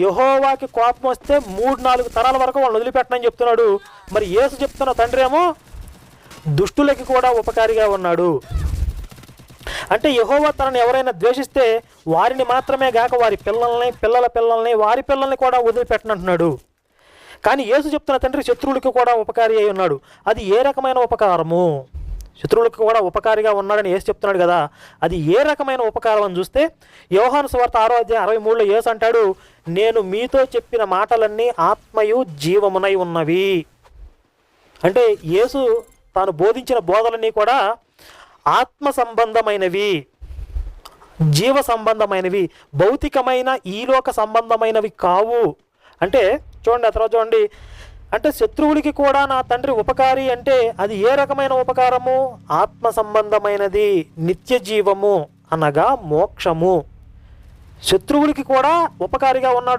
యెహోవాకి కోపం వస్తే 3-4 తరాల వరకు వాళ్ళని వదిలిపెట్టనని చెప్తున్నాడు. మరి యేసు చెప్తున్న తండ్రి ఏమో దుష్టులకి కూడా ఉపకారిగా ఉన్నాడు. అంటే యెహోవా తనని ఎవరైనా ద్వేషిస్తే వారిని మాత్రమే గాక వారి పిల్లల్ని, పిల్లల పిల్లల్ని, వారి పిల్లల్ని కూడా వదిలిపెట్టనంటున్నాడు. కానీ యేసు చెప్తున్న తండ్రి శత్రువులకి కూడా ఉపకారి అయి ఉన్నాడు. అది ఏ రకమైన ఉపకారము? శత్రువులకు కూడా ఉపకారిగా ఉన్నాడని యేసు చెప్తున్నాడు కదా, అది ఏ రకమైన ఉపకారం అని చూస్తే యోహాను సువార్త 6:63 యేసు అంటాడు, నేను మీతో చెప్పిన మాటలన్నీ ఆత్మయు జీవమునై ఉన్నవి. అంటే యేసు తాను బోధించిన బోధలన్నీ కూడా ఆత్మ సంబంధమైనవి, జీవ సంబంధమైనవి, భౌతికమైన ఈలోక సంబంధమైనవి కావు. అంటే చూడండి, ఆ తర్వాత చూడండి, అంటే శత్రువులకి కూడా నా తండ్రి ఉపకారి అంటే అది ఏ రకమైన ఉపకారము? ఆత్మ సంబంధమైనది, నిత్య జీవము అనగా మోక్షము. శత్రువులకి కూడా ఉపకారిగా ఉన్నాడు